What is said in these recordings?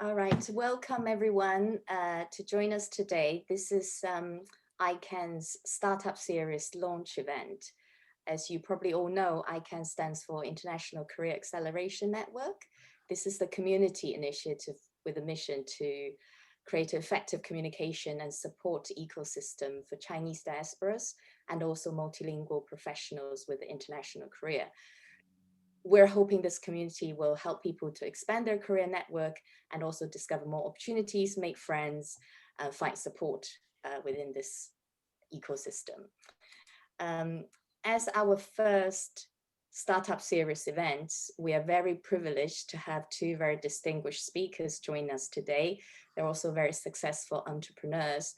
All right, welcome everyone to join us today. This is iCAN's Startup Series launch event. As you probably all know, iCAN stands for International Career Acceleration Network. This is the community initiative with a mission to create effective communication and support ecosystem for Chinese diasporas and also multilingual professionals with an international career. We're hoping this community will help people to expand their career network and also discover more opportunities, make friends, find support within this ecosystem. As our first Startup Series events, we are very privileged to have two very distinguished speakers join us today. They're also very successful entrepreneurs.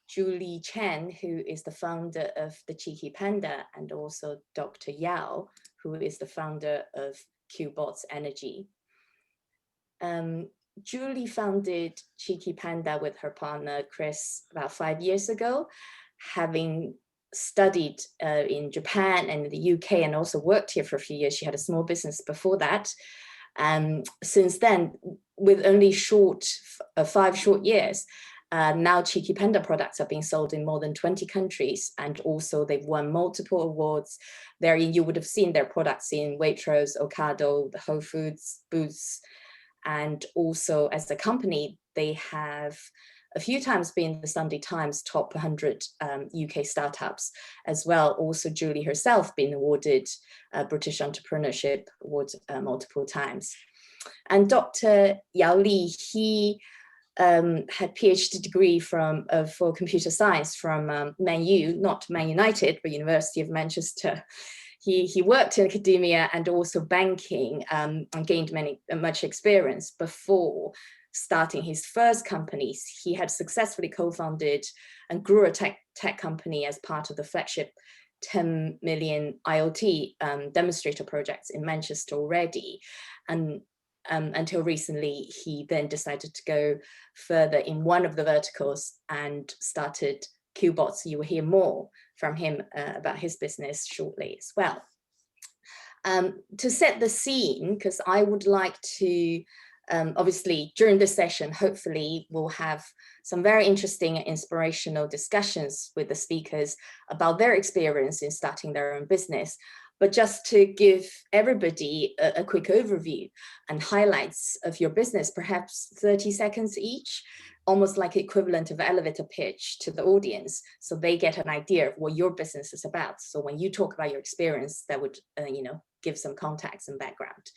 Julie Chen, who is the founder of the Cheeky Panda, and also Dr. Yao, who is the founder of QBots Energy. Julie founded Cheeky Panda with her partner, Chris, about 5 years ago, having studied in Japan and the UK and also worked here for a few years. She had a small business before that. Since then, with only 5 short years, now Cheeky Panda products are being sold in more than 20 countries, and also they've won multiple awards. You would have seen their products in Waitrose, Ocado, the Whole Foods, Boots, and also as a company, they have a few times been the Sunday Times top 100 UK startups as well. Also, Julie herself been awarded a British Entrepreneurship Award multiple times. And Dr. Yao Li, he had PhD degree for computer science from Man U, not Man United, but University of Manchester. He worked in academia and also banking and gained much experience before starting his first companies. He had successfully co-founded and grew a tech company as part of the flagship 10 million IoT demonstrator projects in Manchester already. And until recently, he then decided to go further in one of the verticals and started QBots. You will hear more from him about his business shortly as well. To set the scene, because I would like to, obviously during this session, hopefully we'll have some very interesting and inspirational discussions with the speakers about their experience in starting their own business. But just to give everybody a quick overview and highlights of your business, perhaps 30 seconds each, almost like equivalent of elevator pitch to the audience, so they get an idea of what your business is about. So when you talk about your experience, that would, give some context and background.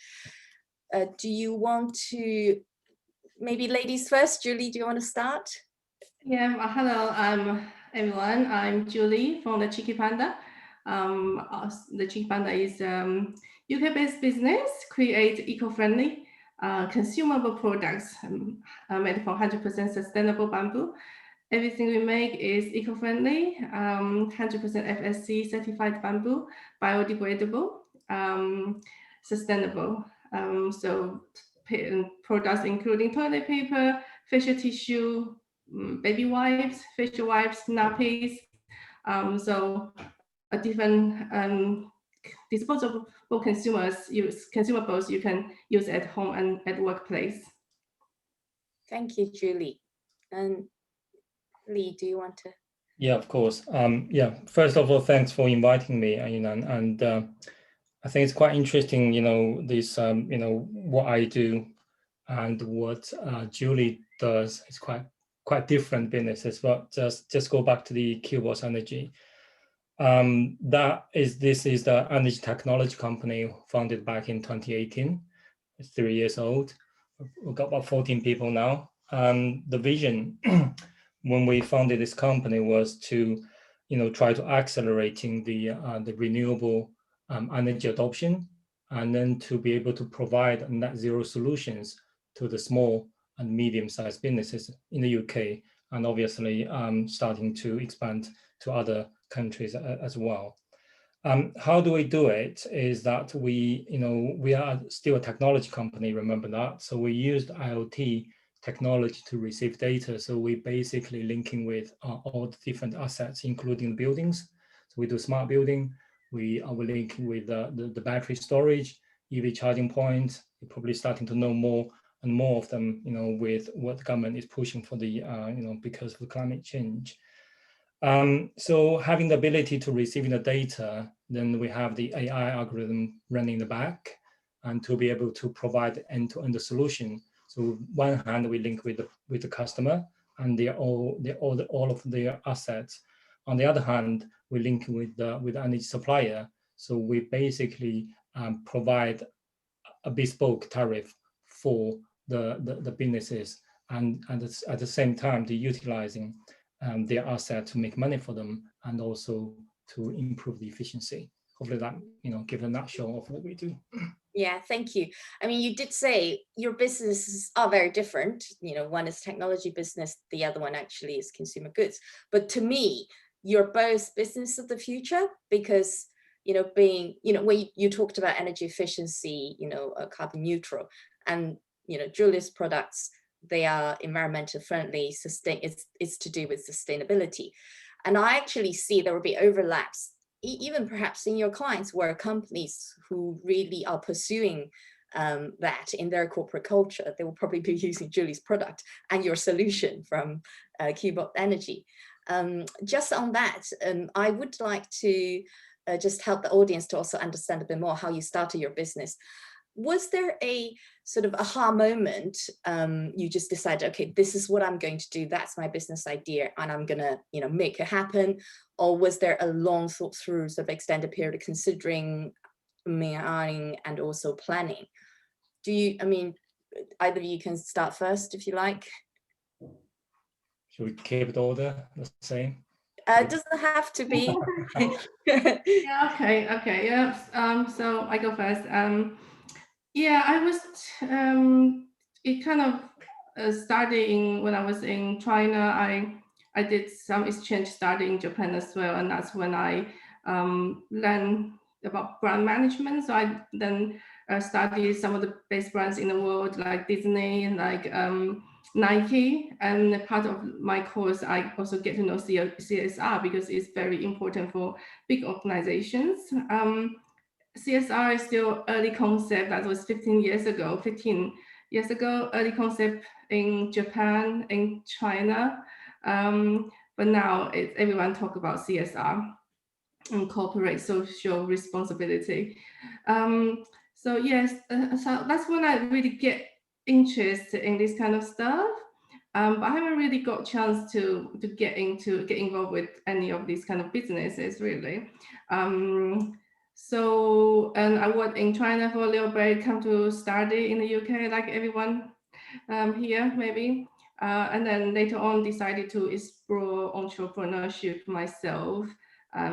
Do you want to, maybe ladies first? Julie, do you want to start? Yeah, hello, everyone. I'm Julie from the Cheeky Panda. The Cheeky Panda is UK-based business, create eco-friendly consumable products made from 100% sustainable bamboo. Everything we make is eco-friendly, 100% FSC certified bamboo, biodegradable, sustainable. So products including toilet paper, facial tissue, baby wipes, facial wipes, nappies. So a different disposable consumables you can use at home and at workplace. Thank you, Julie. And Lee, do you want to? Yeah, of course. First of all, thanks for inviting me. And I think it's quite interesting, this, what I do and what Julie does is quite different businesses. But just go back to the QBots Energy. This is the energy technology company founded back in 2018. It's 3 years old. We've got about 14 people now. The vision when we founded this company was to, try to accelerating the renewable energy adoption, and then to be able to provide net zero solutions to the small and medium-sized businesses in the UK, and obviously starting to expand to other countries as well. How do we do it is that we are still a technology company, remember that. So we used IoT technology to receive data. So we basically linking with all the different assets, including buildings. So we do smart building. We are linking with the battery storage, EV charging points. You're probably starting to know more and more of them, with what the government is pushing for the, because of the climate change. So having the ability to receive the data, then we have the AI algorithm running in the back, and to be able to provide end-to-end solution. So one hand we link with the customer and all of their assets. On the other hand, we link with the energy supplier. So we basically provide a bespoke tariff for the businesses, and at the same time, they're utilizing their asset to make money for them, and also to improve the efficiency. Hopefully that, give a nutshell of what we do. Yeah, thank you. I mean, you did say your businesses are very different. One is technology business, the other one actually is consumer goods. But to me, you're both business of the future, because being, when you talked about energy efficiency, carbon neutral, and Julie's products, they are environmental friendly, it's to do with sustainability. And I actually see there will be overlaps, even perhaps in your clients, where companies who really are pursuing that in their corporate culture, they will probably be using Julie's product and your solution from Cubot Energy. Just on that, I would like to just help the audience to also understand a bit more how you started your business. Was there a sort of aha moment? You just decided, okay, this is what I'm going to do. That's my business idea, and I'm gonna, make it happen. Or was there a long thought through sort of extended period of considering, and also planning? Either of you can start first if you like. Should we keep it order the same? It doesn't have to be. Yeah, okay, yeah. So I go first. Yeah, I was, it kind of started when I was in China. I did some exchange study in Japan as well, and that's when I learned about brand management. So I then studied some of the best brands in the world, like Disney, like Nike. And part of my course, I also get to know CSR, because it's very important for big organizations. CSR is still early concept. That was 15 years ago, early concept in Japan, in China. But now everyone talk about CSR and corporate social responsibility. So yes, so that's when I really get interested in this kind of stuff. But I haven't really got a chance to get involved with any of these kind of businesses, really. So, and I worked in China for a little bit, come to study in the UK, like everyone here, maybe. And then later on decided to explore entrepreneurship myself.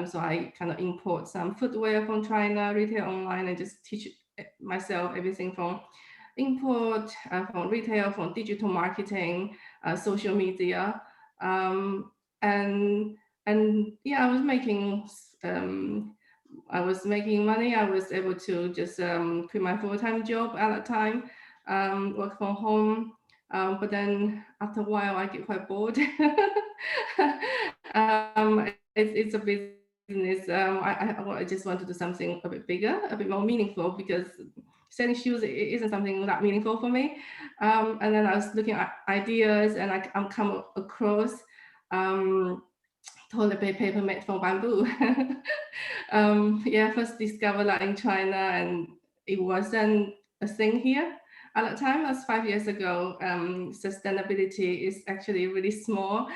So I kind of import some footwear from China, retail online, and just teach myself everything from import, from retail, from digital marketing, social media. And yeah, I was making money. I was able to just quit my full-time job at the time, work from home. But then after a while, I get quite bored. It's a business. I just want to do something a bit bigger, a bit more meaningful, because selling shoes isn't something that meaningful for me. And then I was looking at ideas, and I'm come across toilet paper made from bamboo. Yeah, first discovered that in China, and it wasn't a thing here at that time. That's 5 years ago. Sustainability is actually really small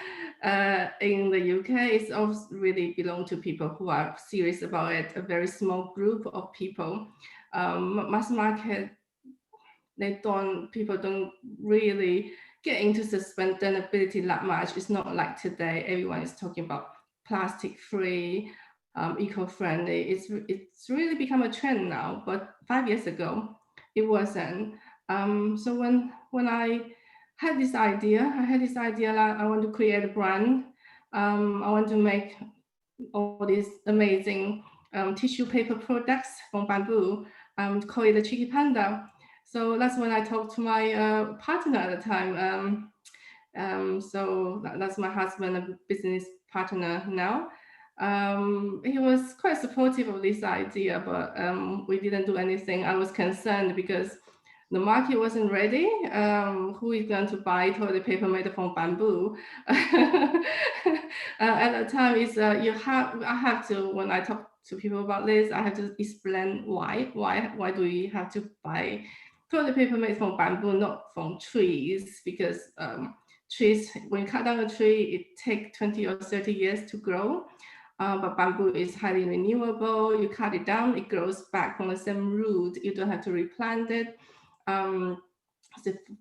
in the UK. It's also really belong to people who are serious about it, a very small group of people. Mass market, people don't really get into sustainability that much. It's not like today, everyone is talking about plastic free, eco-friendly. It's really become a trend now, but 5 years ago, it wasn't. So when I had this idea that I want to create a brand. I want to make all these amazing tissue paper products from bamboo, call it the Cheeky Panda. So that's when I talked to my partner at the time. So that's my husband, a business partner now. He was quite supportive of this idea, but we didn't do anything. I was concerned because the market wasn't ready. Who is going to buy toilet paper made from bamboo? At the time, I have to, when I talk to people about this, I have to explain why do we have to buy toilet paper made from bamboo, not from trees, because trees, when you cut down a tree, it takes 20 or 30 years to grow. But bamboo is highly renewable. You cut it down, it grows back from the same root. You don't have to replant it.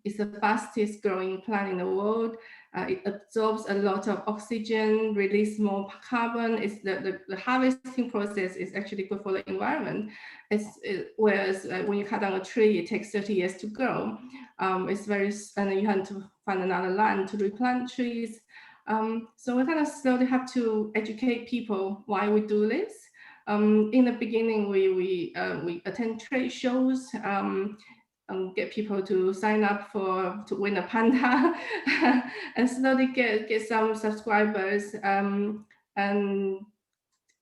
It's the fastest growing plant in the world. It absorbs a lot of oxygen, release more carbon. It's the harvesting process is actually good for the environment. Whereas when you cut down a tree, it takes 30 years to grow. And you have to find another land to replant trees. So we kind of slowly have to educate people why we do this. In the beginning, we attend trade shows, get people to sign up to win a panda, and slowly get some subscribers. And then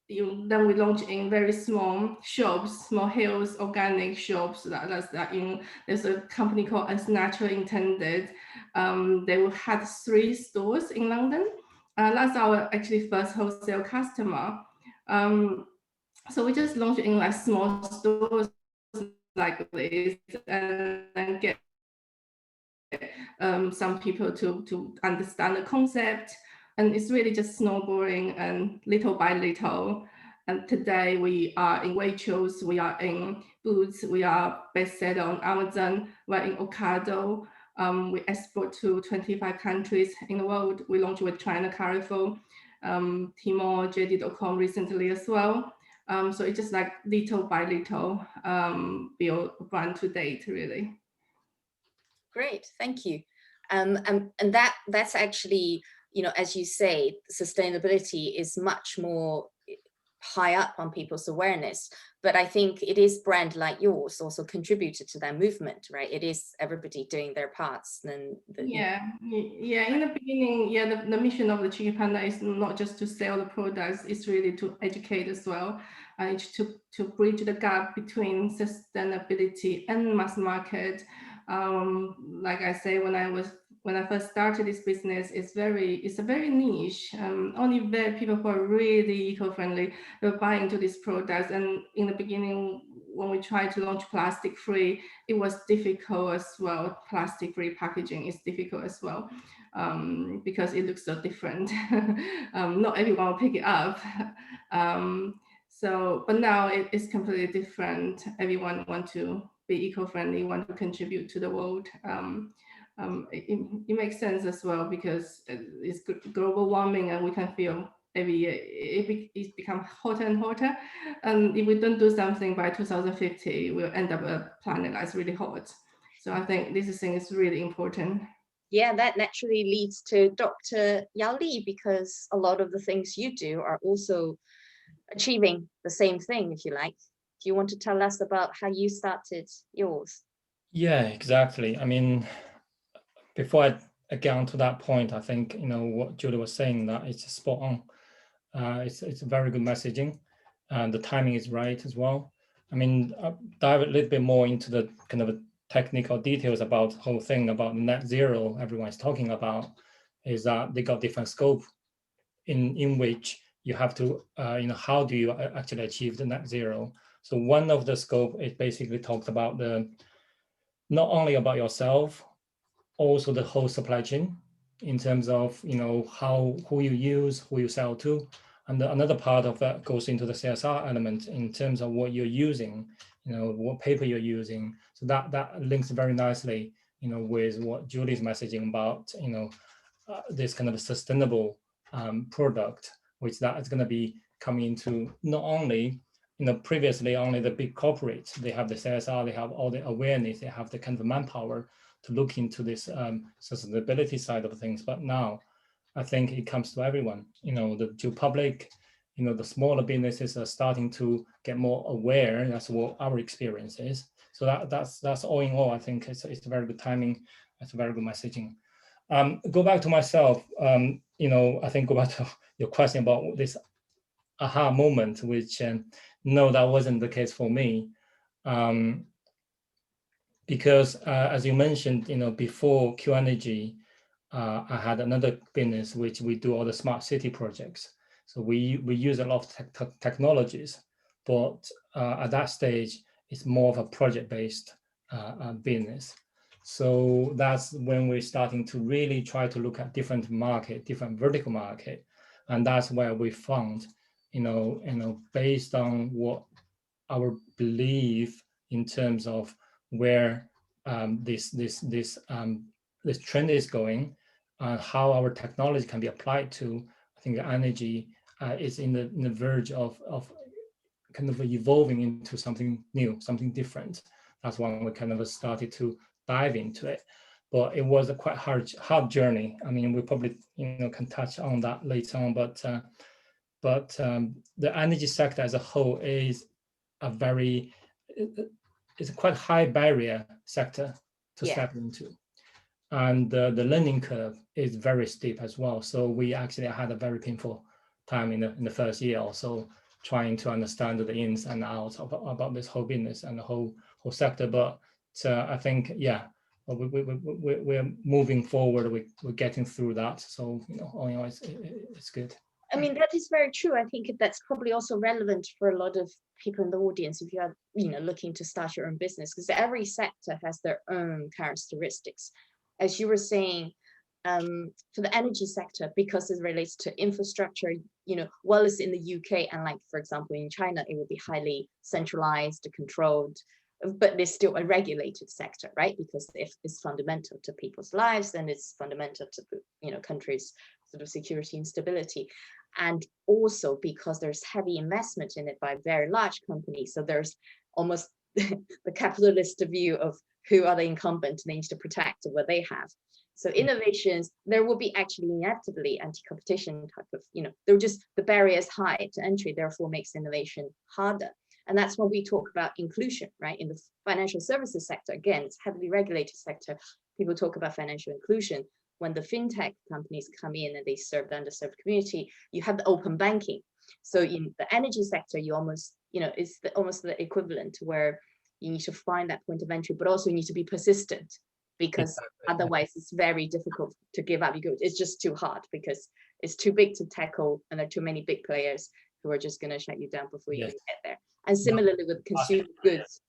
we launch in very small shops, small hills, organic shops. There's a company called As Natural Intended. They had 3 stores in London. That's our actually first wholesale customer. So we just launched in like small stores like this, and then get some people to understand the concept. And it's really just snowballing and little by little. And today we are in Waitrose, we are in Boots, we are bestseller on Amazon, we're in Ocado. We export to 25 countries in the world. We launched with China Carrefour, Tmall, JD.com recently as well. So it's just like little by little, build brand to date, really. Great, thank you. And that's actually, as you say, sustainability is much more high up on people's awareness. But I think it is brand like yours also contributed to that movement, right? It is everybody doing their parts. Then yeah. In the beginning, the mission of the Cheeky Panda is not just to sell the products; it's really to educate as well, to bridge the gap between sustainability and mass market. Like I say, when I first started this business, it's a very niche. Only very people who are really eco-friendly were buying into these products. And in the beginning, when we tried to launch plastic-free, it was difficult as well. Plastic-free packaging is difficult as well, because it looks so different. Not everyone will pick it up. But now it's completely different. Everyone wants to be eco-friendly, want to contribute to the world. It makes sense as well, because it's global warming, and we can feel every year it becomes hotter and hotter. And if we don't do something by 2050, we'll end up a planet that's really hot. So I think this thing is really important. Yeah, that naturally leads to Dr. Yao Li, because a lot of the things you do are also achieving the same thing, if you like. Do you want to tell us about how you started yours? Yeah, exactly. I mean, before I get on to that point, I think, what Julie was saying, that it's spot on. It's very good messaging, and the timing is right as well. I mean, I'll dive a little bit more into the kind of technical details about the whole thing about net zero everyone's talking about, is that they got different scope in which you have to, how do you actually achieve the net zero? So one of the scope, it basically talks about not only about yourself, also the whole supply chain, in terms of who you use, who you sell to. And another part of that goes into the CSR element in terms of what you're using, what paper you're using. So that links very nicely, with what Julie's messaging about, this kind of sustainable product, which that is going to be coming into not only, previously only the big corporates, they have the CSR, they have all the awareness, they have the kind of manpower to look into this sustainability side of things. But now I think it comes to everyone, to public, the smaller businesses are starting to get more aware. That's what our experience is. So that's all in all, I think it's a very good timing. It's a very good messaging. Go back to myself, I think go back to your question about this aha moment, which no, that wasn't the case for me. because as you mentioned, before Q Energy, I had another business which we do all the smart city projects. So we use a lot of technologies, but at that stage, it's more of a project-based business. So that's when we're starting to really try to look at different market, different vertical market, and that's where we found, based on what our belief in terms of where this trend is going, and how our technology can be applied to. I think the energy is in the verge of kind of evolving into something new, something different. That's when we kind of started to dive into it. But it was a quite hard journey. I mean, we probably can touch on that later on. But the energy sector as a whole is it's a quite high barrier sector to step into, and the learning curve is very steep as well. So we actually had a very painful time in the first year or so, trying to understand the ins and outs about this whole business and the whole sector. But I think, we're moving forward. We're getting through that. So it's good. I mean, that is very true. I think that's probably also relevant for a lot of people in the audience if you are, looking to start your own business, because every sector has their own characteristics. As you were saying, for the energy sector, because it relates to infrastructure, well, it's in the UK, and like, for example, in China, it will be highly centralized, controlled, but it's still a regulated sector, right? Because if it's fundamental to people's lives, then it's fundamental to the, country's sort of security and stability. And also because there's heavy investment in it by very large companies. So there's almost the capitalist view of who are the incumbent, they need to protect what they have. So innovations, there will be actually inevitably anti-competition type of, the barrier is high to entry, therefore makes innovation harder. And that's when we talk about inclusion, right? In the financial services sector, again, it's heavily regulated sector. People talk about financial inclusion. When the fintech companies come in and they serve the underserved community, you have the open banking. So in the energy sector, you almost, it's almost the equivalent to where you need to find that point of entry, but also you need to be persistent, because otherwise it's very difficult to give up. It's just too hard because it's too big to tackle, and there are too many big players who are just going to shut you down before you even get there. And similarly with consumer goods.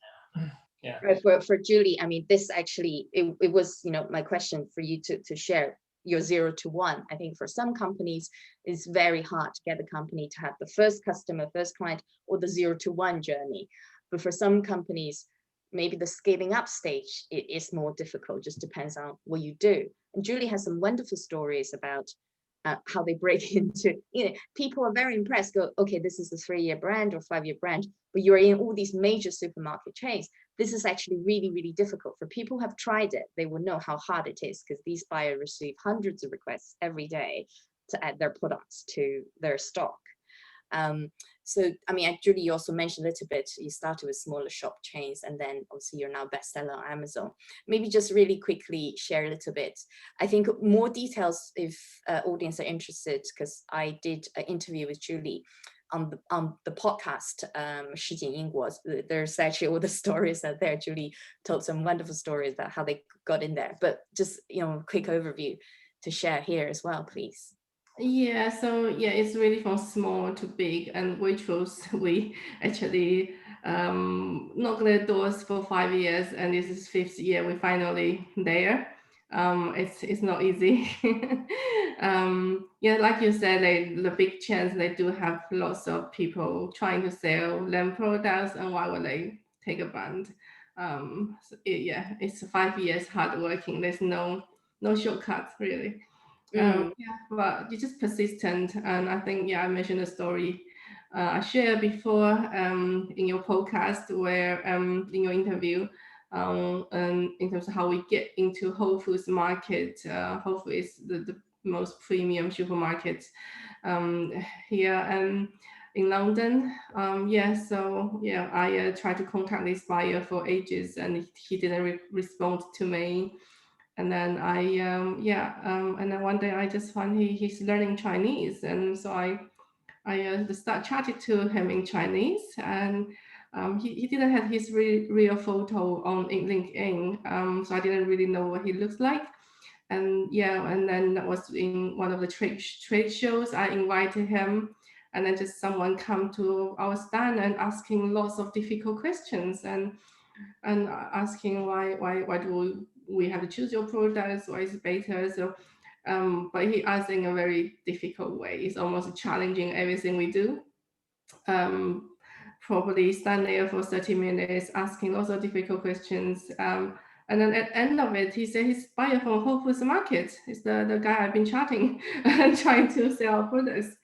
Yeah. For Julie, I mean, this actually, it was, my question for you to share your 0 to 1. I think for some companies, it's very hard to get the company to have the first customer, first client, or the 0 to 1 journey. But for some companies, maybe the scaling up stage is more difficult, just depends on what you do. And Julie has some wonderful stories about how they break into, people are very impressed, go, okay, this is a 3-year brand or 5-year brand, but you're in all these major supermarket chains. This is actually really, really difficult. For people who have tried it, they will know how hard it is, because these buyers receive hundreds of requests every day to add their products to their stock. So, I mean, Julie, you also mentioned a little bit, you started with smaller shop chains, and then obviously you're now bestseller on Amazon. Maybe just really quickly share a little bit. I think more details if audience are interested, because I did an interview with Julie on the podcast, Shi Jin was. There's actually all the stories out there. Julie told some wonderful stories about how they got in there, but just, quick overview to share here as well, please. Yeah, so it's really from small to big, and we actually knocked the doors for 5 years, and this is 5th year we finally there. It's not easy. Like you said, the big chains, they do have lots of people trying to sell them products, and why would they take a brand? It's 5 years hard working. There's no shortcuts really. But you're just persistent, and I think I mentioned a story I shared before in your podcast, where in your interview, and in terms of how we get into Whole Foods market. Whole Foods is the most premium supermarket here and in London. I tried to contact this buyer for ages, and he didn't respond to me. And then and then one day I just found he's learning Chinese, and so I start chatting to him in Chinese, and He didn't have his real photo on LinkedIn, so I didn't really know what he looks like. And yeah, and then that was in one of the trade shows. I invited him, and then just someone come to our stand and asking lots of difficult questions and asking why do we have to choose your products? Why is it better? So, but he asked in a very difficult way. It's almost challenging everything we do. Probably stand there for 30 minutes asking lots of difficult questions. And then at the end of it, he said he's buyer from Whole Foods Market. He's the guy I've been chatting and trying to sell our products.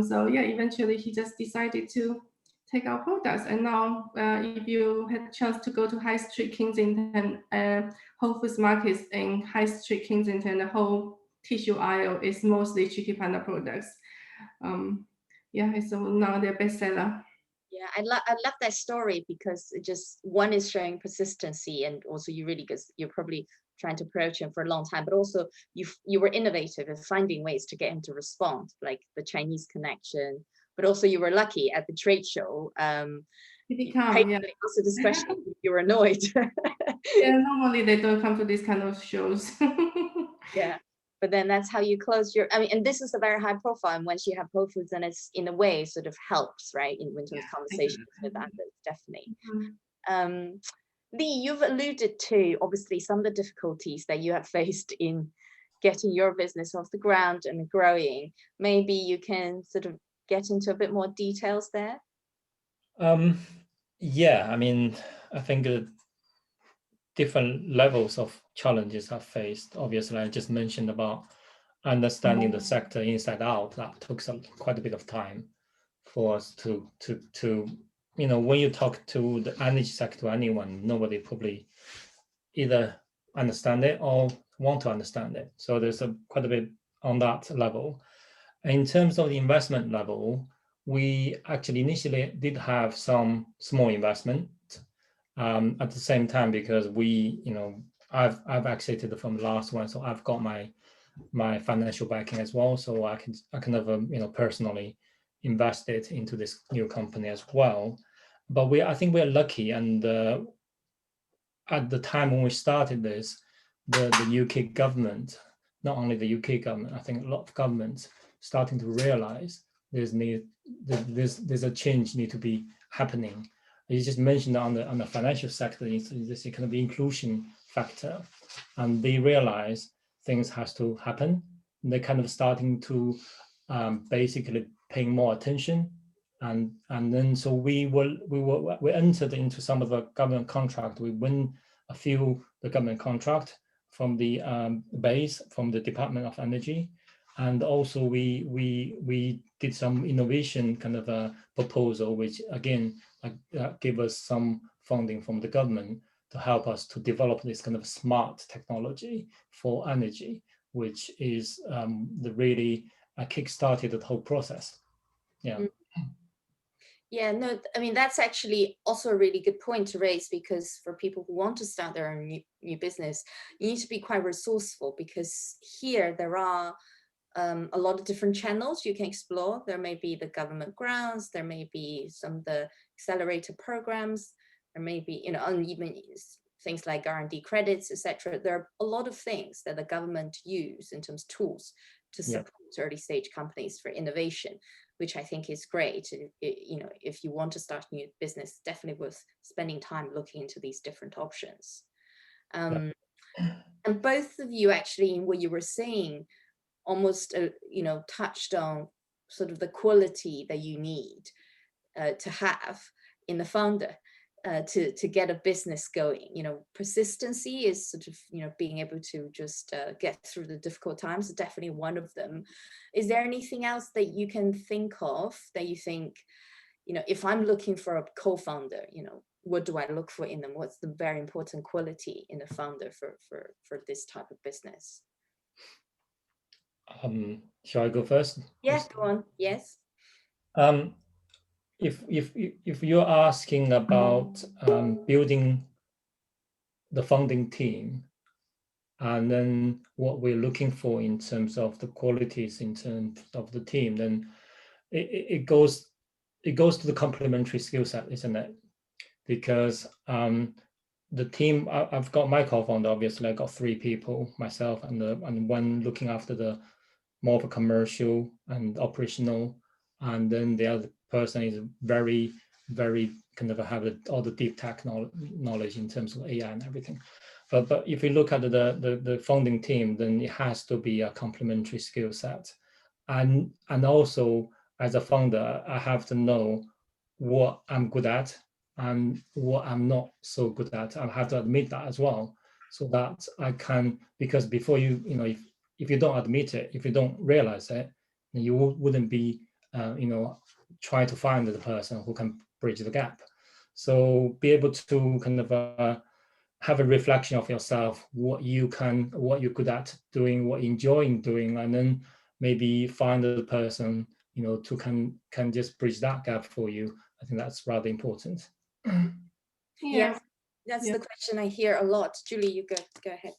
So yeah, eventually he just decided to take our products. And now if you had a chance to go to High Street Kensington, Whole Foods Markets in High Street Kensington, the whole tissue aisle is mostly Cheeky Panda products. Yeah, it's now their bestseller. Yeah, I love that story because it just, one is showing persistency, and also you really, because you're probably trying to approach him for a long time, but also you were innovative in finding ways to get him to respond, like the Chinese connection, but also you were lucky at the trade show. He did come, yeah. Also this question, you were annoyed. Yeah, normally they don't come to these kind of shows. Yeah, but then that's how you close your, I mean, and this is a very high profile, and once you have Whole Foods, then it's in a way sort of helps, right, in terms of conversations with that, definitely. Lee, you've alluded to obviously some of the difficulties that you have faced in getting your business off the ground and growing. Maybe you can sort of get into a bit more details there. Yeah, I mean, I think different levels of challenges I've faced. Obviously, I just mentioned about understanding the sector inside out. That took quite a bit of time for us to you know, when you talk to the energy sector, anyone, nobody probably either understand it or want to understand it. So there's quite a bit on that level. In terms of the investment level, we actually initially did have some small investment. At the same time, because we, you know, I've exited from the last one, so I've got my financial backing as well, so I can you know, personally invested into this new company as well. But I think we're lucky, and at the time when we started this, the UK government, not only the UK government, I think a lot of governments starting to realize there's a change need to be happening. You just mentioned on the financial sector, this kind of inclusion factor, and they realize things has to happen. And they're kind of starting to basically paying more attention, and then so we entered into some of the government contract. We win a few the government contract from the base from the Department of Energy, and also we did some innovation kind of a proposal, which again gave us some funding from the government to help us to develop this kind of smart technology for energy, which is the really kick-started the whole process. Yeah. Yeah, no, I mean, that's actually also a really good point to raise, because for people who want to start their own new business, you need to be quite resourceful, because here there are a lot of different channels you can explore. There may be the government grants, there may be some of the accelerator programs, there may be, you know, and even things like R&D credits, etc. There are a lot of things that the government use in terms of tools to support early stage companies for innovation, which I think is great. You know, if you want to start a new business, definitely worth spending time looking into these different options. And both of you actually, in what you were saying, almost, you know, touched on sort of the quality that you need to have in the founder to get a business going. You know, persistency is sort of, you know, being able to just get through the difficult times is definitely one of them. Is there anything else that you can think of that you think, you know, if I'm looking for a co-founder, you know, what do I look for in them? What's the very important quality in a founder for this type of business? Shall I go first? Yes, go on. Yes. If you're asking about building the founding team, and then what we're looking for in terms of the qualities in terms of the team, then it goes to the complementary skill set, isn't it? because the team, I've got my co-founder, obviously I got 3 people, myself and one looking after the more of a commercial and operational, and then the other person is very kind of have all the deep tech knowledge in terms of AI and everything. But if you look at the founding team, then it has to be a complementary skill set, and also as a founder, I have to know what I'm good at and what I'm not so good at. I have to admit that as well, so that I can, because before if you don't admit it, if you don't realize it, then you wouldn't be trying to find the person who can bridge the gap. So be able to kind of have a reflection of yourself, what you're good at doing, what you're enjoying doing, and then maybe find the person to can just bridge that gap for you. I think that's rather important. Yes, that's the question I hear a lot. Julie, you go ahead.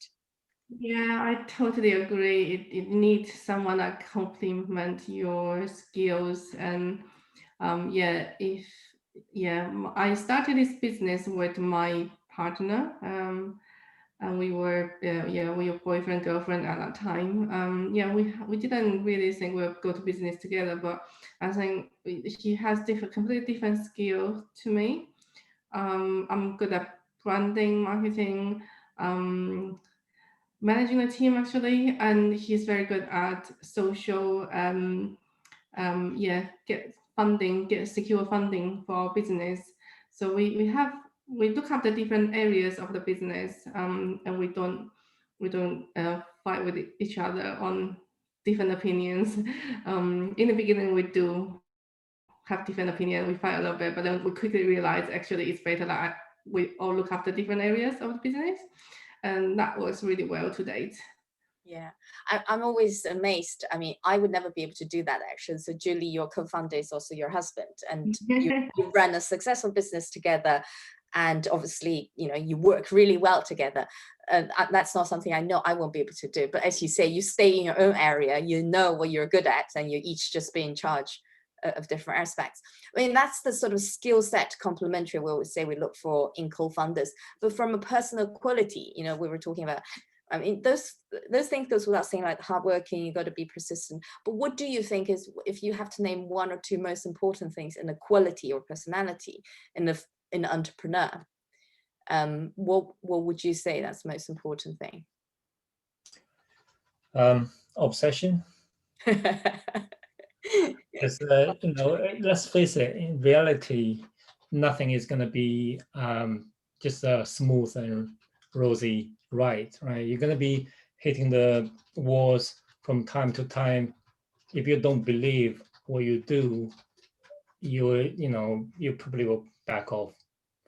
Yeah, I totally agree. It needs someone that complement your skills, and I started this business with my partner, and we were we were boyfriend girlfriend at that time. We didn't really think we'll go to business together, but I think she has completely different skills to me. I'm good at branding, marketing, managing a team actually, and he's very good at social. Get secure funding for our business. So we look at the different areas of the business, and we don't fight with each other on different opinions. In the beginning, we do have different opinions. We fight a little bit, but then we quickly realize actually it's better that we all look after different areas of the business, and that works really well to date. Yeah, I'm always amazed. I mean, I would never be able to do that actually. So Julie, your co-founder is also your husband, and you run a successful business together. And obviously, you work really well together. And that's not something I know I won't be able to do. But as you say, you stay in your own area, you know what you're good at, and you each just be in charge of different aspects. I mean, that's the sort of skill set complementary we always say we look for in co-founders. But from a personal quality, we were talking about, I mean, those things goes without saying, like hardworking, you got to be persistent. But what do you think is, if you have to name 1 or 2 most important things in the quality or personality in an entrepreneur, what would you say that's the most important thing? Obsession. Because let's face it, in reality, nothing is going to be just a smooth and rosy ride, right? You're going to be hitting the walls from time to time. If you don't believe what you do, you probably will back off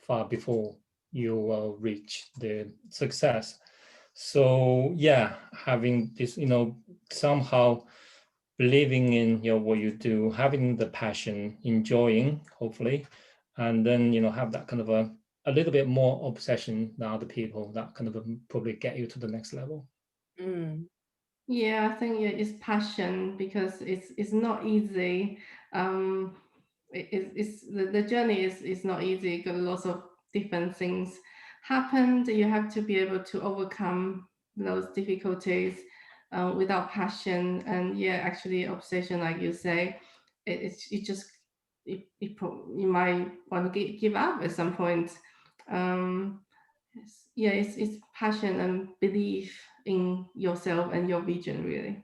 far before you will reach the success. So yeah, having this, somehow believing in what you do, having the passion, enjoying, hopefully, and then have that kind of a little bit more obsession than other people, that kind of probably get you to the next level. Yeah, I think it's passion, because it's not easy. The journey is not easy, because lots of different things happened. You have to be able to overcome those difficulties without passion. And actually obsession, like you say, you might want to give up at some point. It's passion and belief in yourself and your vision, really.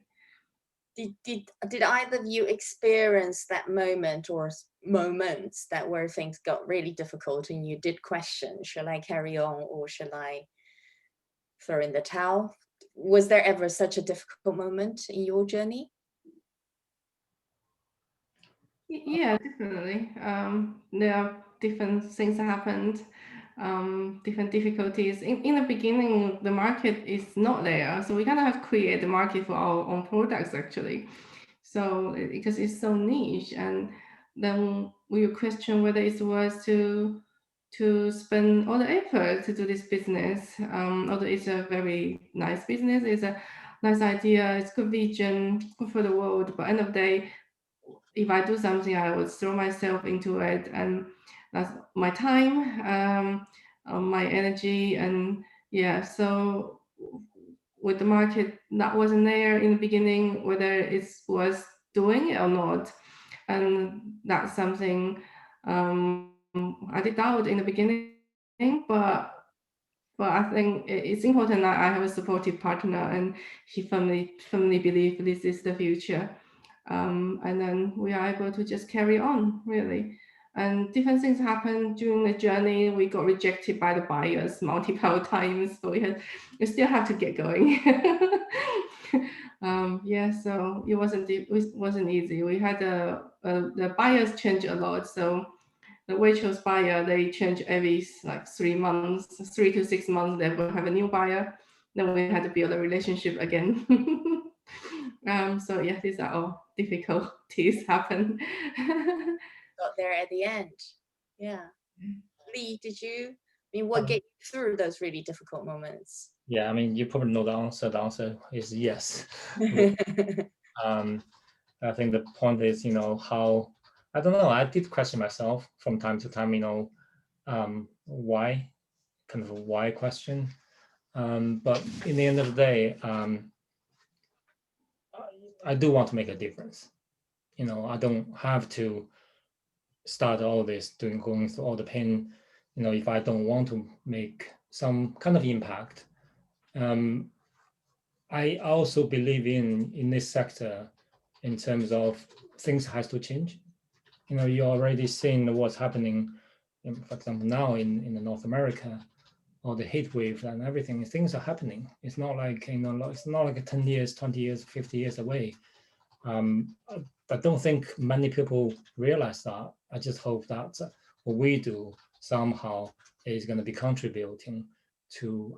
Did either of you experience that moment or moments that where things got really difficult and you did question, shall I carry on or shall I throw in the towel? Was there ever such a difficult moment in your journey? Yeah, definitely. There are different things that happened, different difficulties. In the beginning, the market is not there, so we kind of have to create the market for our own products actually. So because it's so niche, and then we question whether it's worth to spend all the effort to do this business. Although it's a very nice business, it's a nice idea, it's good vision, good for the world. But end of the day, if I do something, I would throw myself into it, and that's my time, my energy, and yeah. So with the market that wasn't there in the beginning, whether it was doing it or not, and that's something I did doubt in the beginning, but I think it's important that I have a supportive partner, and he firmly believe this is the future. And then we are able to just carry on, really. And different things happen during the journey. We got rejected by the buyers multiple times, but we still have to get going. Yeah, so it wasn't easy. We had the buyers change a lot, so the Waitrose buyer, they change every like 3 months, 3 to 6 months, they will have a new buyer. Then we had to build a relationship again. So yeah, these are all difficulties happen. Got there at the end. Yeah. Lee, did you, I mean, what get you through those really difficult moments? Yeah, I mean, you probably know the answer. The answer is yes. I think the point is, how, I don't know, I did question myself from time to time, why, kind of a why question. But in the end of the day, I do want to make a difference. I don't have to start all this going through all the pain, if I don't want to make some kind of impact. I also believe in this sector in terms of things has to change. You're already seeing what's happening, for example, now in the North America, or the heat wave and everything. Things are happening. It's not like it's not like 10 years, 20 years, 50 years away. I don't think many people realize that. I just hope that what we do somehow is going to be contributing to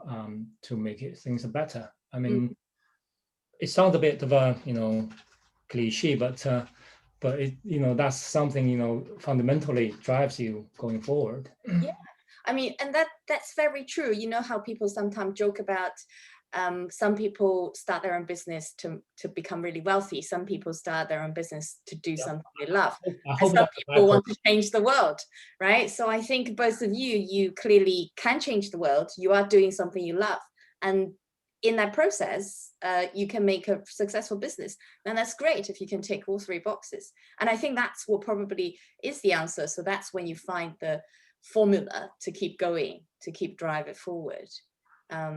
make things better. I mean, it sounds a bit of a cliche, but it that's something fundamentally drives you going forward. Yeah, I mean, and that's very true. You know how people sometimes joke about some people start their own business to become really wealthy. Some people start their own business to do something they love. And some people want to change the world, right? So I think both of you clearly can change the world. You are doing something you love, and in that process, you can make a successful business. And that's great if you can tick all three boxes. And I think that's what probably is the answer. So that's when you find the formula to keep going, to keep driving forward. I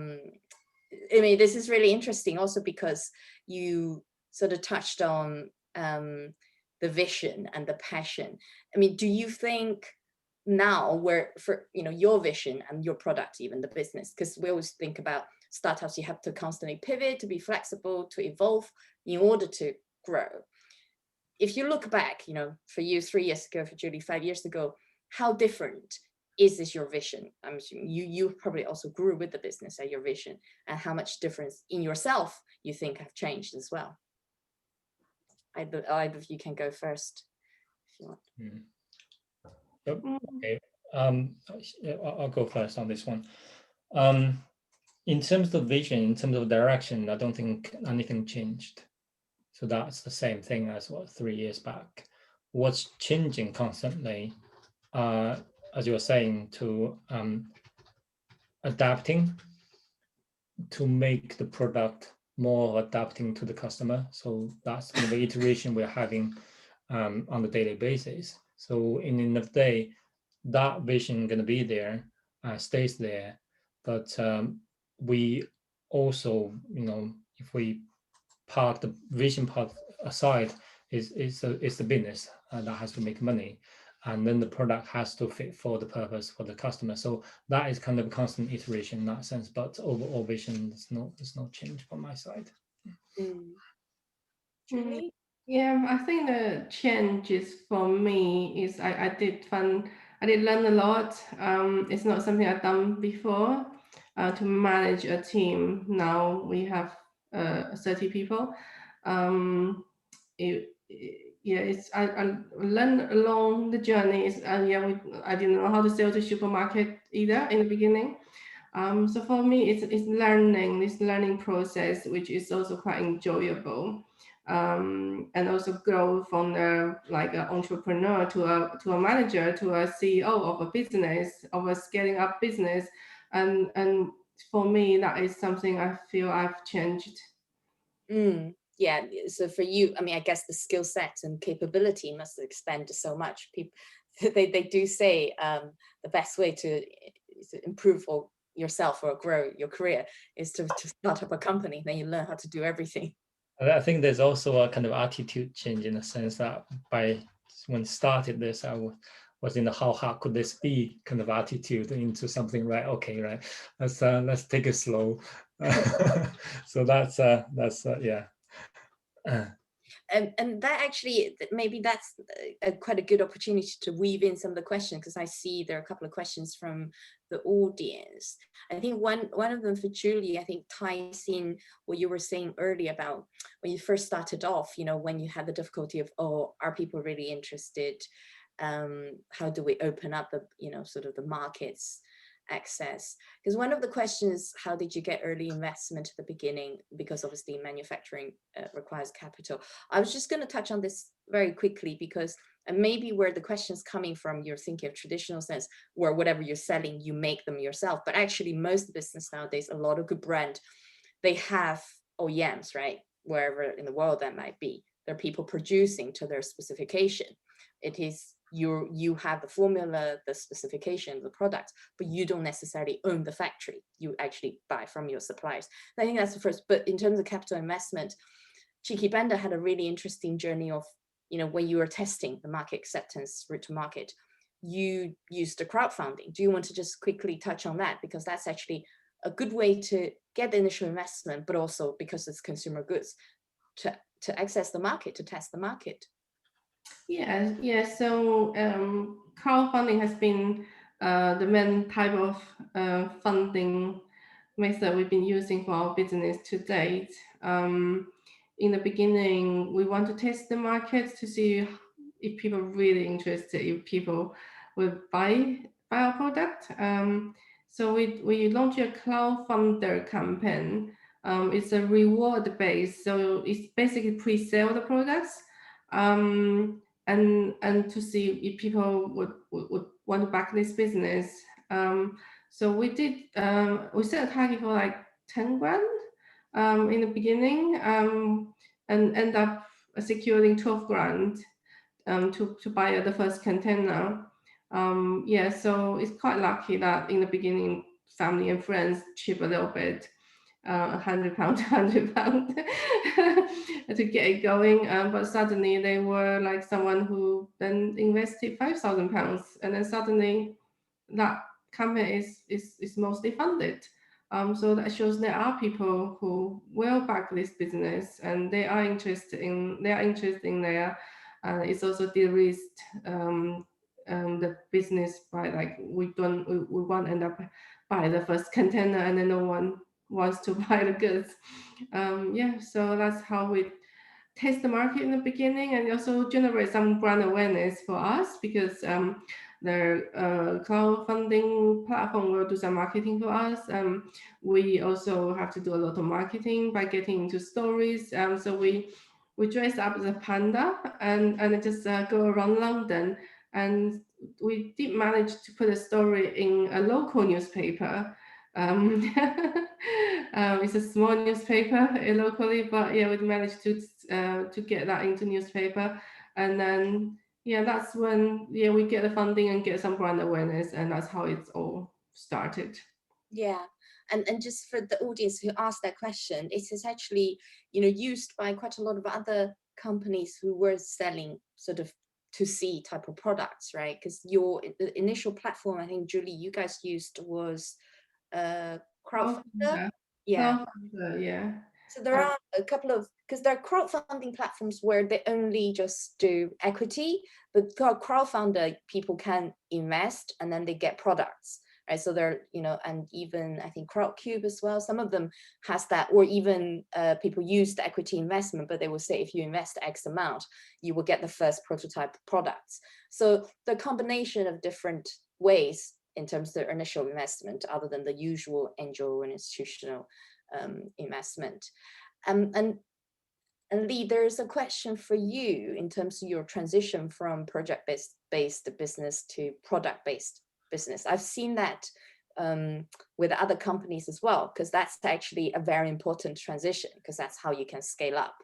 mean, this is really interesting also because you sort of touched on the vision and the passion. I mean, do you think now where for your vision and your product, even the business, because we always think about startups, you have to constantly pivot, to be flexible, to evolve in order to grow. If you look back, for you 3 years ago, for Julie 5 years ago, how different is this your vision? I'm assuming you probably also grew with the business at your vision, and how much difference in yourself you think have changed as well. Either of you can go first if you want. Okay. I'll go first on this one. In terms of vision, in terms of direction, I don't think anything changed. So that's the same thing as 3 years back. What's changing constantly, as you were saying, to adapting to make the product more adapting to the customer. So that's the iteration we're having on a daily basis. So in the end of the day, that vision going to be there, stays there. But we also, if we park the vision part aside, is the business that has to make money, and then the product has to fit for the purpose for the customer. So that is kind of a constant iteration in that sense. But overall vision, there's no change from my side. Julie? Yeah, I think the changes for me is I did learn a lot. It's not something I've done before. To manage a team, now we have 30 people. I learned along the journey. I didn't know how to sell to supermarket either in the beginning. So for me, it's learning, this learning process, which is also quite enjoyable. And also grow from like an entrepreneur to a manager to a CEO of a business, of a scaling up business. And for me, that is something I feel I've changed. Yeah, so for you, I mean, I guess the skill set and capability must have expanded so much. People, they do say the best way to improve or yourself or grow your career is to start up a company. Then you learn how to do everything. I think there's also a kind of attitude change in the sense that when started this, was in the how hard could this be kind of attitude into something, right? Okay, right. Let's take it slow. So that's yeah. And that actually, maybe that's quite a good opportunity to weave in some of the questions, because I see there are a couple of questions from the audience. I think one of them for Julie, I think ties in what you were saying earlier about when you first started off, you know, when you had the difficulty of, oh, are people really interested? How do we open up the, you know, sort of the markets access? Because one of the questions, how did you get early investment at the beginning? Because obviously manufacturing requires capital. I was just going to touch on this very quickly, because maybe where the question's coming from, you're thinking of traditional sense where whatever you're selling, you make them yourself. But actually most business nowadays, a lot of good brand, they have OEMs, right? Wherever in the world that might be. There are people producing to their specification. It is you have the formula, the specification, the product, but you don't necessarily own the factory. You actually buy from your suppliers. I think that's the first. But in terms of capital investment, Cheeky Panda had a really interesting journey of, you know, when you were testing the market acceptance route to market, you used the crowdfunding. Do you want to just quickly touch on that? Because that's actually a good way to get the initial investment, but also because it's consumer goods, to access the market, to test the market. Yeah. So crowdfunding has been the main type of funding method we've been using for our business to date. In the beginning, we want to test the market to see if people are really interested, if people will buy our product. So we launched a crowdfunder campaign. It's a reward based, so it's basically pre-sale the products. And to see if people would want to back this business. So we set a target for like 10 grand in the beginning, and end up securing 12 grand to buy the first container. Yeah, so it's quite lucky that in the beginning, family and friends chip a little bit. £100, £100 to get it going. But suddenly they were like someone who then invested £5,000, and then suddenly that company is mostly funded. So that shows there are people who will back this business, and they are interested in there. It's also de-risked the business by like we won't end up buy the first container and then no one wants to buy the goods. Yeah, so that's how we test the market in the beginning, and also generate some brand awareness for us, because the crowdfunding platform will do some marketing for us. We also have to do a lot of marketing by getting into stories. So we dress up as a panda and just go around London, and we did manage to put a story in a local newspaper. It's a small newspaper locally, but yeah, we managed to get that into newspaper, and then yeah, that's when we get the funding and get some brand awareness, and that's how it's all started. Yeah, and just for the audience who asked that question, it is actually, you know, used by quite a lot of other companies who were selling sort of to C type of products, right? Because your initial platform, I think Julie, you guys used was crowdfunder. Yeah. Yeah. So there are a couple of, because there are crowdfunding platforms where they only just do equity, but crowdfunder, people can invest and then they get products, right? So they're, you know, and even I think Crowdcube as well, some of them has that, or even people use the equity investment, but they will say if you invest X amount, you will get the first prototype products. So the combination of different ways in terms of the initial investment, other than the usual angel and institutional investment. And Lee, there's a question for you in terms of your transition from project-based business to product-based business. I've seen that with other companies as well, because that's actually a very important transition, because that's how you can scale up.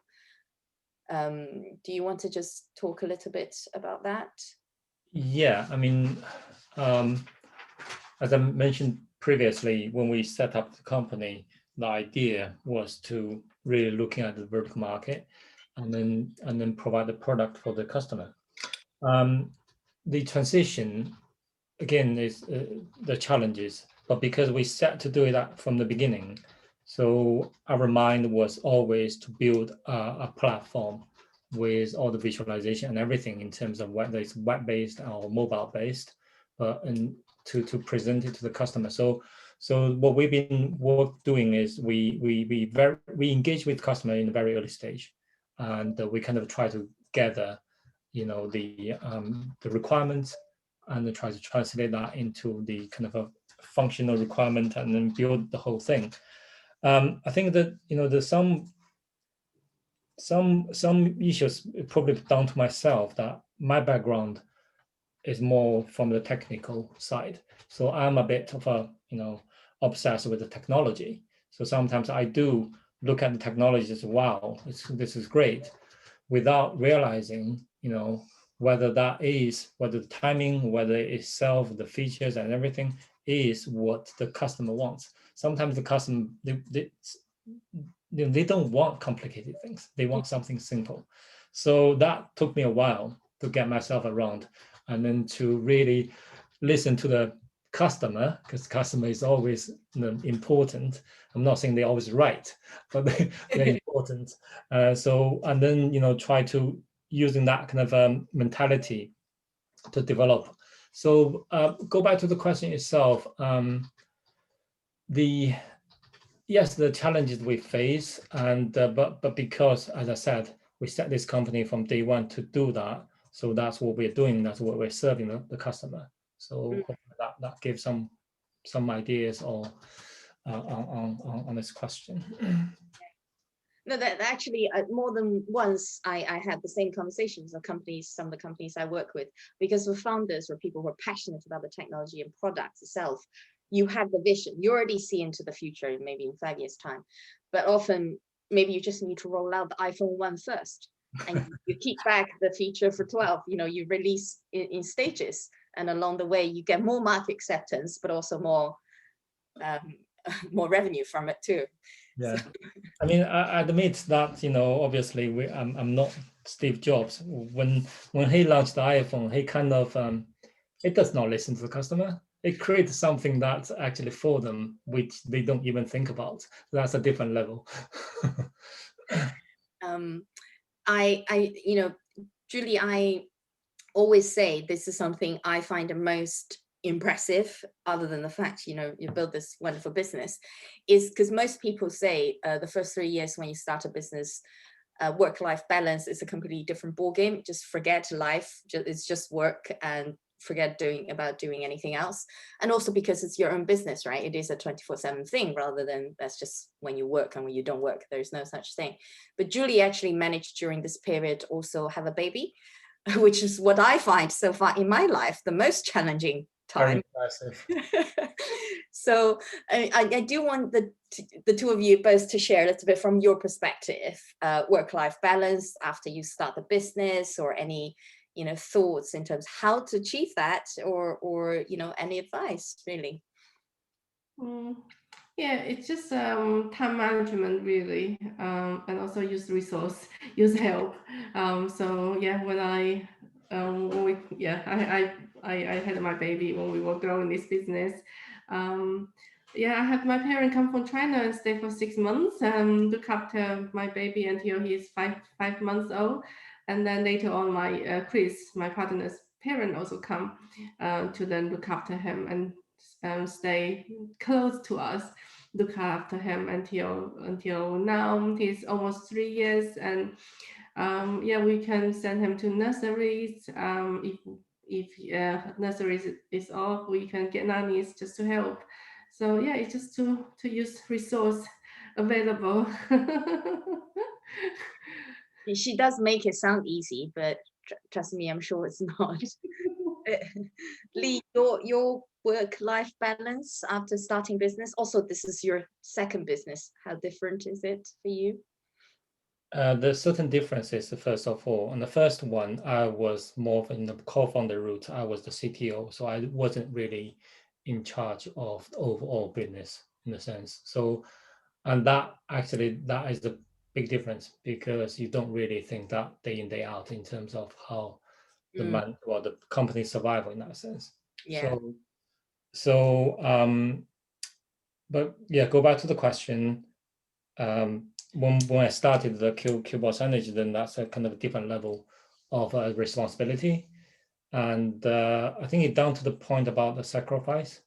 Do you want to just talk a little bit about that? Yeah, I mean, as I mentioned previously, when we set up the company, the idea was to really looking at the vertical market and then provide the product for the customer. The transition, again, is the challenges, but because we set to do that from the beginning, so our mind was always to build a platform with all the visualization and everything in terms of whether it's web-based or mobile-based, and to present it to the customer. So what we've been doing is we engage with customer in a very early stage, and we kind of try to gather, the requirements, and then try to translate that into the kind of a functional requirement, and then build the whole thing. I think that there's some issues probably down to myself, that my background is more from the technical side. So I'm a bit of a obsessed with the technology. So sometimes I do look at the technology as, wow, this is great, without realizing whether the timing, whether itself, the features and everything is what the customer wants. Sometimes the customer, they don't want complicated things. They want something simple. So that took me a while to get myself around, and then to really listen to the customer, because customer is always important. I'm not saying they're always right, but they're important. And then try to using that kind of mentality to develop. So go back to the question itself. The challenges we face, and but because, as I said, we set this company from day one to do that. So that's what we're doing. That's what we're serving the customer. So hopefully that gives some ideas or on this question. No, that actually more than once I had the same conversations with some of the companies I work with, because with founders or people who are passionate about the technology and products itself, you have the vision, you already see into the future, maybe in 5 years' time, but often maybe you just need to roll out the iPhone 1 first, and you keep back the feature for 12. You release in stages, and along the way you get more market acceptance, but also more revenue from it too. Yeah, so. I mean, I admit that obviously I'm not Steve Jobs. When he launched the iPhone, he kind of it does not listen to the customer. It creates something that's actually for them, which they don't even think about. That's a different level. Julie, I always say this is something I find the most impressive, other than the fact you build this wonderful business, is because most people say the first 3 years when you start a business, work-life balance is a completely different ballgame. Just forget life, it's just work, and forget doing anything else. And also because it's your own business, right? It is a 24/7 thing, rather than that's just when you work, and when you don't work, there's no such thing. But Julie actually managed during this period also have a baby, which is what I find so far in my life the most challenging time. So I do want the two of you both to share a little bit from your perspective, work-life balance after you start the business, or any thoughts in terms of how to achieve that, or any advice really. Yeah, it's just time management really, and also use help. So yeah, when I had my baby when we were growing this business. I had my parents come from China and stay for 6 months and look after my baby until he's five months old. And then later on, my Chris, my partner's parent, also come to then look after him and stay close to us, look after him until now. He's almost 3 years, and we can send him to nurseries if nursery is off, we can get nannies just to help. So yeah, it's just to use resource available. She does make it sound easy, but trust me, I'm sure it's not. Lee, your work-life balance after starting business, also this is your second business. How different is it for you? There's certain differences, first of all. On the first one, I was more in the co-founder route. I was the CTO, so I wasn't really in charge of the overall business in a sense. So, and that is the big difference, because you don't really think that day in, day out in terms of how the company survival in that sense. Yeah. But yeah, go back to the question. When I started the Qboss Energy, then that's a kind of a different level of responsibility. And I think it's down to the point about the sacrifice.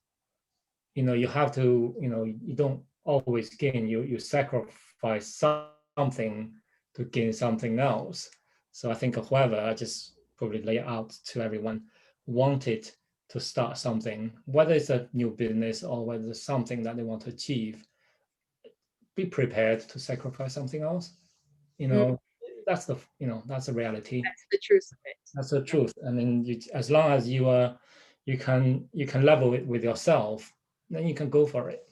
You have to, you don't always gain, you sacrifice something to gain something else. So I think, however, I just probably lay out to everyone, wanted to start something, whether it's a new business or whether it's something that they want to achieve, be prepared to sacrifice something else. That's the reality. That's the truth of it. That's the truth. I mean, as long as you can level it with yourself, then you can go for it.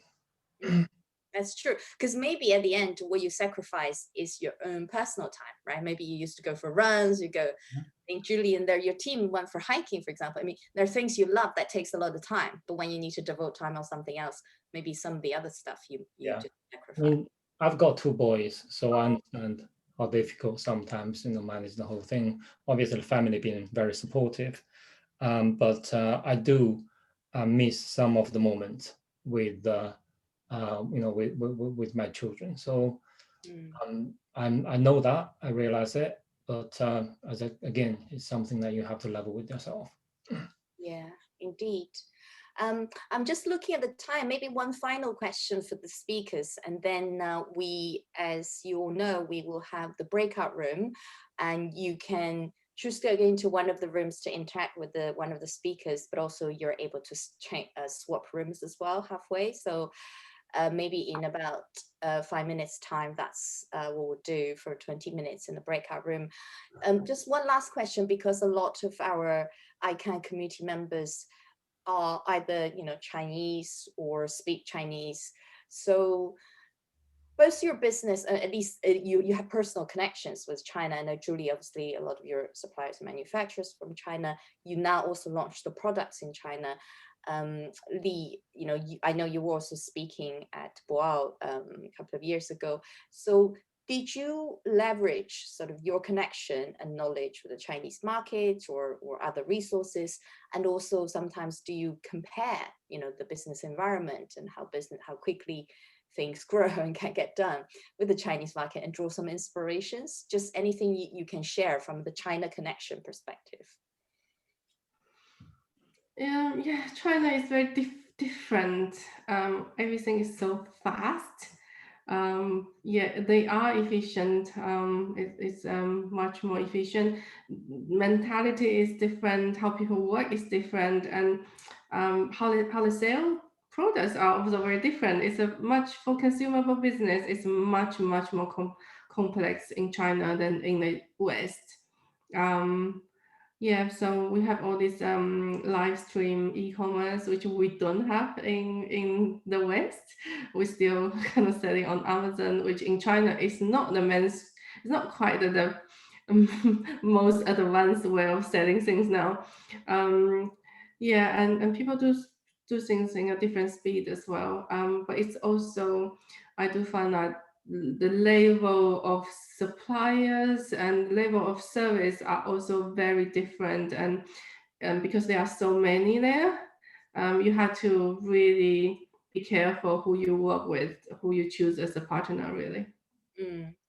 That's true, because maybe at the end what you sacrifice is your own personal time, right? Maybe you used to go for runs, you go. I think Julie and your team went for hiking, for example. I mean, there are things you love that takes a lot of time, but when you need to devote time on something else, maybe some of the other stuff you just sacrifice. I mean, I've got 2 boys, so I understand how difficult sometimes manage the whole thing. Obviously, the family being very supportive, but I do miss some of the moments with with my children. So I know that, I realize it, but again, it's something that you have to level with yourself. Yeah, indeed. I'm just looking at the time, maybe one final question for the speakers, and then we, as you all know, we will have the breakout room, and you can choose to go into one of the rooms to interact with one of the speakers, but also you're able to swap rooms as well halfway. So maybe in about 5 minutes time, that's what we'll do for 20 minutes in the breakout room. Just one last question, because a lot of our iCAN community members are either Chinese or speak Chinese. So both your business, at least you have personal connections with China. I know, Julie, obviously a lot of your suppliers and manufacturers from China. You now also launched the products in China. Lee, I know you were also speaking at Boao a couple of years ago. So did you leverage sort of your connection and knowledge with the Chinese market or other resources? And also sometimes do you compare, the business environment and how quickly things grow and can get done with the Chinese market and draw some inspirations? Just anything you can share from the China connection perspective. Yeah, China is very different. Everything is so fast. Yeah, they are efficient. It's much more efficient. Mentality is different. How people work is different, and how they sell products are also very different. It's a much for consumable business. It's much more complex in China than in the West. Yeah, so we have all this live stream e-commerce, which we don't have in the West. We're still kind of selling on Amazon, which in China is not it's not quite the most advanced way of selling things now. Yeah, and people do things in a different speed as well. But it's also, I do find that the level of suppliers and level of service are also very different, and because there are so many there, you have to really be careful who you work with, who you choose as a partner, really.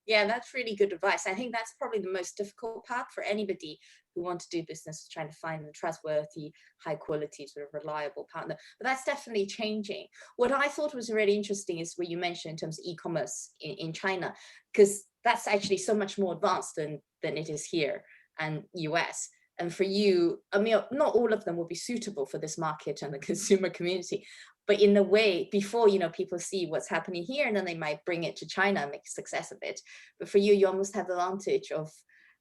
Yeah, that's really good advice. I think that's probably the most difficult part for anybody who want to do business, trying to find a trustworthy, high quality, sort of reliable partner. But that's definitely changing. What I thought was really interesting is what you mentioned in terms of e-commerce in China, because that's actually so much more advanced than it is here and US. And for you, I mean, not all of them will be suitable for this market and the consumer community, but in a way, before, you know, people see what's happening here, and then they might bring it to China and make a success of it. But for you, you almost have the advantage of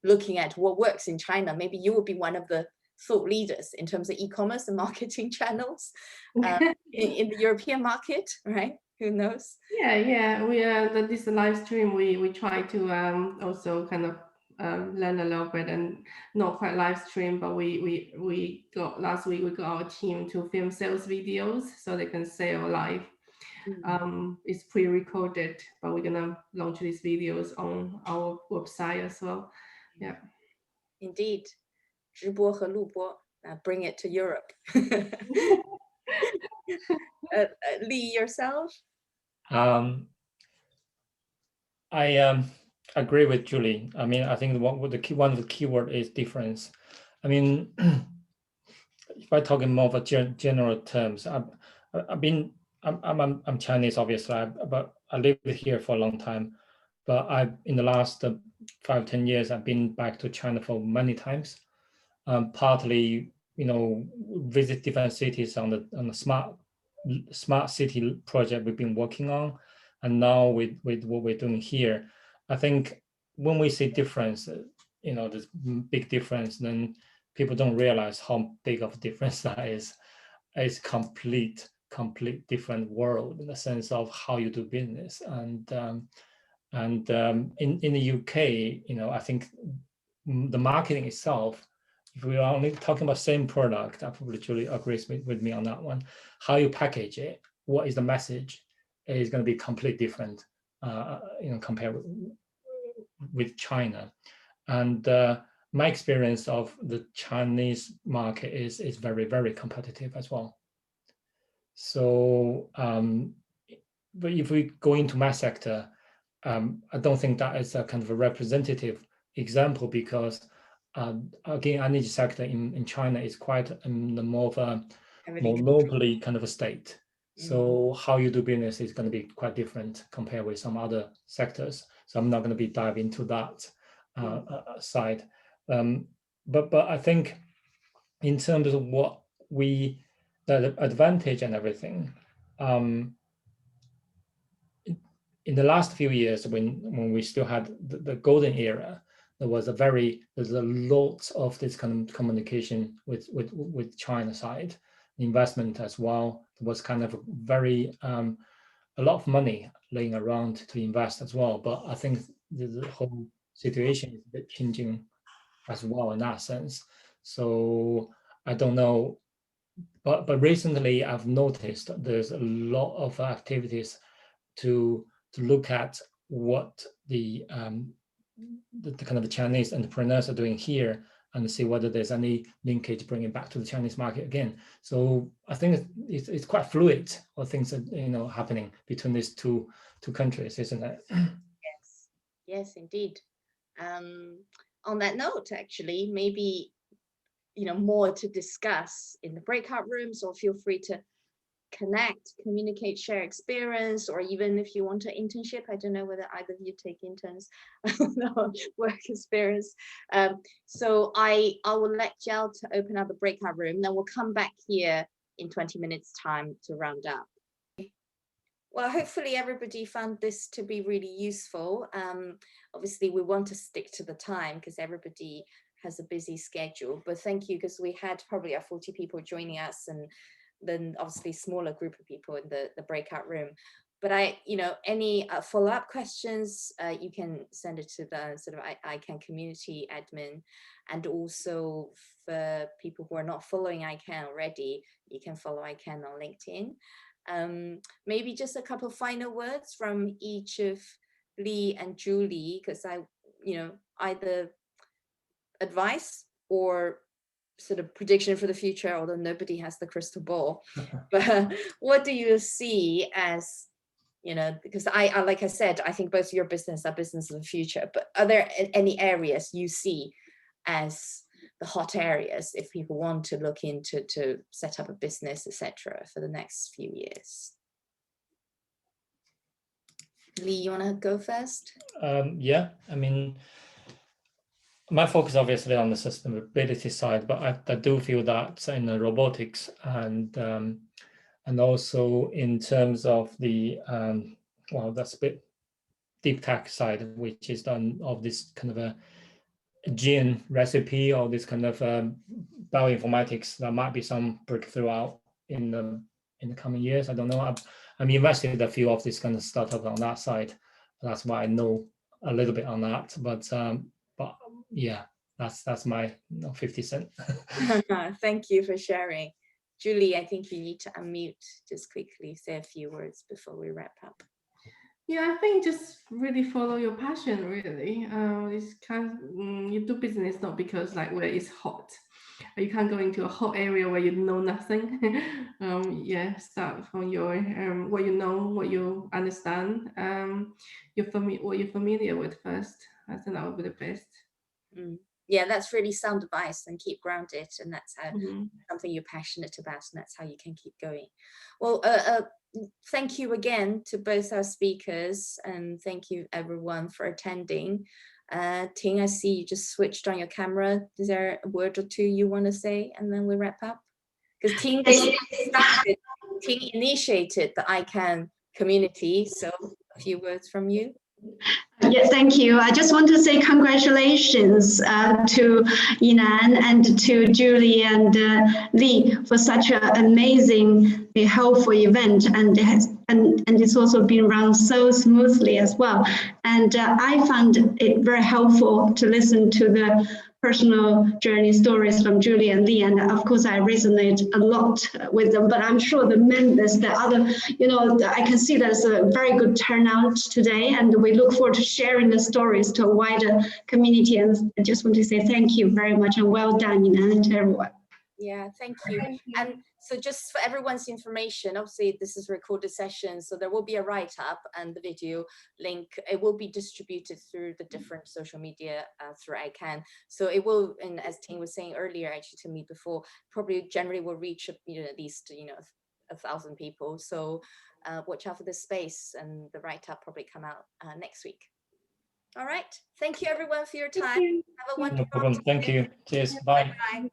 looking at what works in China. Maybe you will be one of the thought leaders in terms of e-commerce and marketing channels in the European market, right? Who knows? Yeah. We this live stream, we try to also kind of learn a little bit, and not quite live stream, but we got last week, we got our team to film sales videos so they can sell live. It's pre-recorded, but we're gonna launch these videos on our website as well. Yeah. Indeed. 直播和录播, bring it to Europe. Lee, yourself? I agree with Julie. I mean, I think one of the keyword is difference. I mean, if I talk in more of a general terms, I'm Chinese, obviously, but I lived here for a long time. But in the last 5-10 years, I've been back to China for many times. Partly, you know, visit different cities on the smart city project we've been working on, and now with what we're doing here, I think when we see difference, you know, this big difference, then people don't realize how big of a difference that is. It's complete different world in the sense of how you do business. And in the UK, you know, I think the marketing itself, if we are only talking about same product, I probably Julie agrees with me on that one. How you package it, what is the message, is going to be completely different, you know, compared with China. And my experience of the Chinese market is very, very competitive as well. So, but if we go into my sector, I don't think that is a kind of a representative example, because again, energy sector in China is quite more of a monopoly kind of a state. So how you do business is going to be quite different compared with some other sectors. So I'm not going to be dive into that side. But I think in terms of what the advantage and everything, in the last few years, when we still had the golden era, there's a lot of this kind of communication with China side, investment as well. There was kind of very a lot of money laying around to invest as well. But I think the whole situation is a bit changing as well in that sense. So I don't know, but recently I've noticed there's a lot of activities to look at what the kind of the Chinese entrepreneurs are doing here, and see whether there's any linkage bringing back to the Chinese market again. So I think it's quite fluid, what things are, you know, happening between these two countries, isn't it? Yes, indeed. On that note, actually, maybe, you know, more to discuss in the breakout rooms, or feel free to connect, communicate, share experience, or even if you want an internship. I don't know whether either of you take interns. No, work experience. So I will let Jiao to open up the breakout room, then we'll come back here in 20 minutes time to round up. Well, hopefully everybody found this to be really useful. Obviously we want to stick to the time because everybody has a busy schedule, but thank you, because we had probably 40 people joining us, and then obviously smaller group of people in the breakout room. But you know, any follow-up questions, you can send it to the sort of iCAN community admin. And also for people who are not following iCAN already, you can follow iCAN on LinkedIn. Maybe just a couple of final words from each of Lee and Julie, because you know, either advice or sort of prediction for the future, although nobody has the crystal ball. But what do you see as, you know, because I like I said, I think both your business are business of the future, but are there any areas you see as the hot areas if people want to look into to set up a business, etc., for the next few years? Lee, you want to go first? Yeah, I mean, my focus obviously on the sustainability side, but I do feel that in the robotics and also in terms of the well, that's a bit deep tech side, which is done of this kind of a gene recipe or this kind of bioinformatics. There might be some breakthrough out in the coming years. I don't know. I'm invested a few of this kind of startup on that side. That's why I know a little bit on that. But yeah, that's my 50 cent. Thank you for sharing. Julie, I think you need to unmute just quickly, say a few words before we wrap up. Yeah, I think just really follow your passion, really. It's you do business not because like where it's hot. You can't go into a hot area where you know nothing. Yeah, start from your what you know, what you understand, what you're familiar with first. I think that would be the best. Yeah, that's really sound advice, and keep grounded, and that's how something you're passionate about, and that's how you can keep going. Well, thank you again to both our speakers, and thank you everyone for attending. Ting, I see you just switched on your camera. Is there a word or two you want to say, and then we wrap up? Because Ting initiated the iCAN community, so a few words from you. Yeah, thank you. I just want to say congratulations to Yinan and to Julie and Lee for such an amazing, helpful event, and it's also been run so smoothly as well. And I found it very helpful to listen to the personal journey stories from Julie and Lee, and of course I resonate a lot with them, but I'm sure the members, the other, I can see there's a very good turnout today, and we look forward to sharing the stories to a wider community. And I just want to say thank you very much, and well done, and to everyone. Yeah, thank you. And so just for everyone's information, obviously this is a recorded session, so there will be a write-up and the video link. It will be distributed through the different social media through iCAN. So it will, and as Ting was saying earlier, actually to me before, probably generally will reach at least 1,000 people. So watch out for this space, and the write-up probably come out next week. All right. Thank you everyone for your time. Have a wonderful No problem. Thank you. Cheers. Bye. Bye.